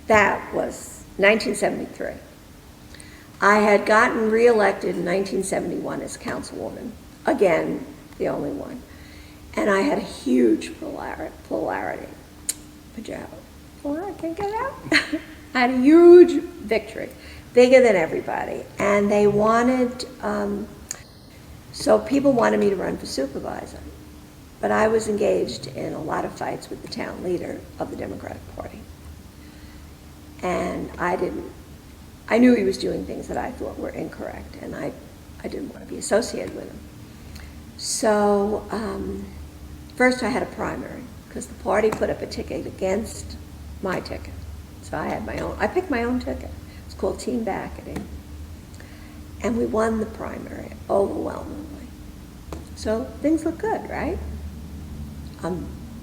That was 1973. I had gotten reelected in 1971 as councilwoman, again, the only one. And I had a huge polarity. I can't get it out. I had a huge victory, bigger than everybody. And they wanted, so people wanted me to run for supervisor. But I was engaged in a lot of fights with the town leader of the Democratic Party. And I knew he was doing things that I thought were incorrect, and I didn't want to be associated with him. So first I had a primary, because the party put up a ticket against my ticket. So I had my own, I picked my own ticket. It's called Team Bachety. And we won the primary overwhelmingly. So things look good, right?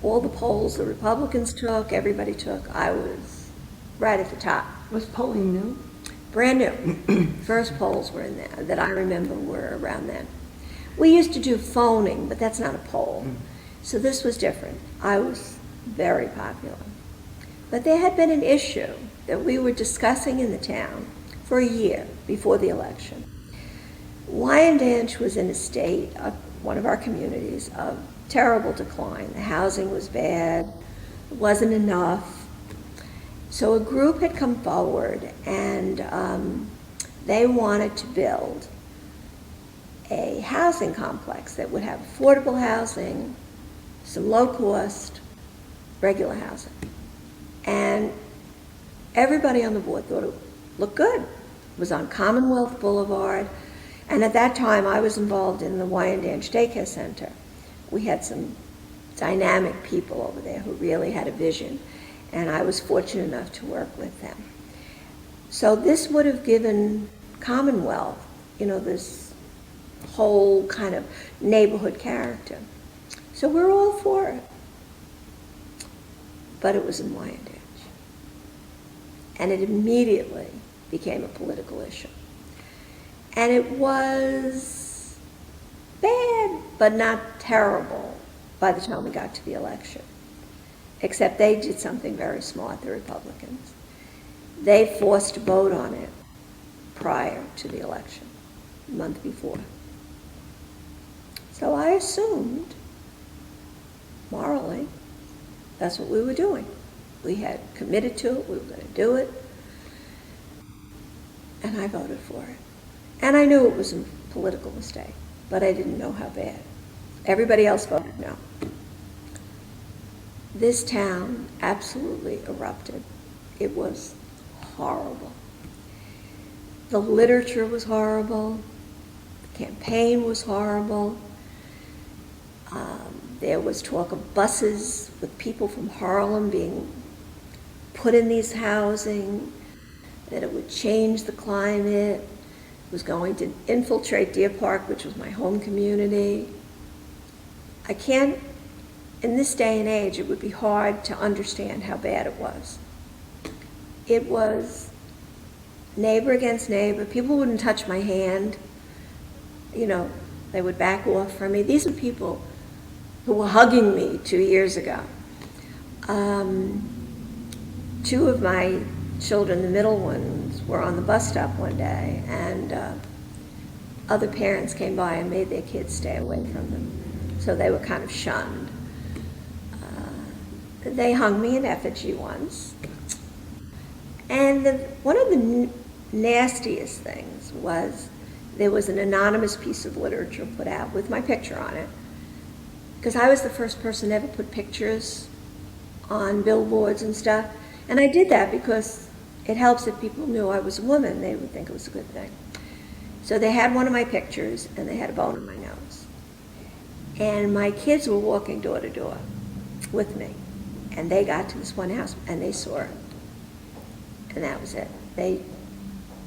All the polls the Republicans took, everybody took, I was right at the top. Was polling new? Brand new. First polls were in there that I remember were around then. We used to do phoning, but that's not a poll. So this was different. I was very popular. But there had been an issue that we were discussing in the town for a year before the election. Wyandanch was in a state of one of our communities of terrible decline. The housing was bad, it wasn't enough. So a group had come forward and they wanted to build a housing complex that would have affordable housing, some low-cost, regular housing. And everybody on the board thought it looked good. It was on Commonwealth Boulevard, and at that time I was involved in the Wyandanch Daycare Center. We had some dynamic people over there who really had a vision, and I was fortunate enough to work with them. So this would have given Commonwealth, this whole kind of neighborhood character. So we're all for it. But it was in Wyandanch. And it immediately became a political issue. And it was bad, but not terrible by the time we got to the election. Except they did something very smart, the Republicans. They forced a vote on it prior to the election, a month before. So I assumed, morally, that's what we were doing. We had committed to it, we were going to do it, and I voted for it. And I knew it was a political mistake, but I didn't know how bad. Everybody else voted no. This town absolutely erupted. It was horrible. The literature was horrible. The campaign was horrible. There was talk of buses with people from Harlem being put in these housing, that it would change the climate. It was going to infiltrate Deer Park, which was my home community. In this day and age, it would be hard to understand how bad it was. It was neighbor against neighbor. People wouldn't touch my hand. They would back off from me. These are people who were hugging me 2 years ago. Two of my children, the middle ones, were on the bus stop one day, and other parents came by and made their kids stay away from them. So they were kind of shunned. They hung me in effigy once. And one of the nastiest things was there was an anonymous piece of literature put out with my picture on it, because I was the first person to ever put pictures on billboards and stuff. And I did that because it helps if people knew I was a woman. They would think it was a good thing. So they had one of my pictures, and they had a bone in my nose. And my kids were walking door to door with me. And they got to this one house, and they saw it. And that was it. They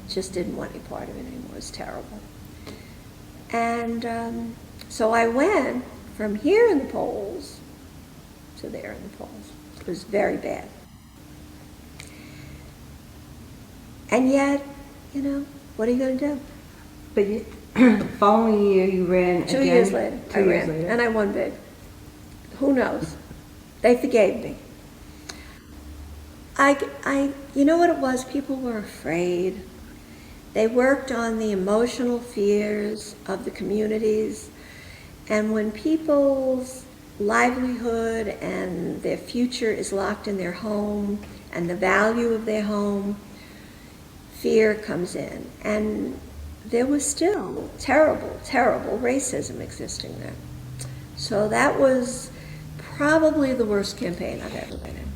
just didn't want any part of it anymore. It was terrible. And so I went from here in the polls to there in the polls. It was very bad. And yet, what are you going to do? But following year you ran again? 2 years later, I ran, and I won big. Who knows? They forgave me. You know what it was? People were afraid. They worked on the emotional fears of the communities. And when people's livelihood and their future is locked in their home and the value of their home, fear comes in. And there was still terrible, terrible racism existing there. So that was probably the worst campaign I've ever been in.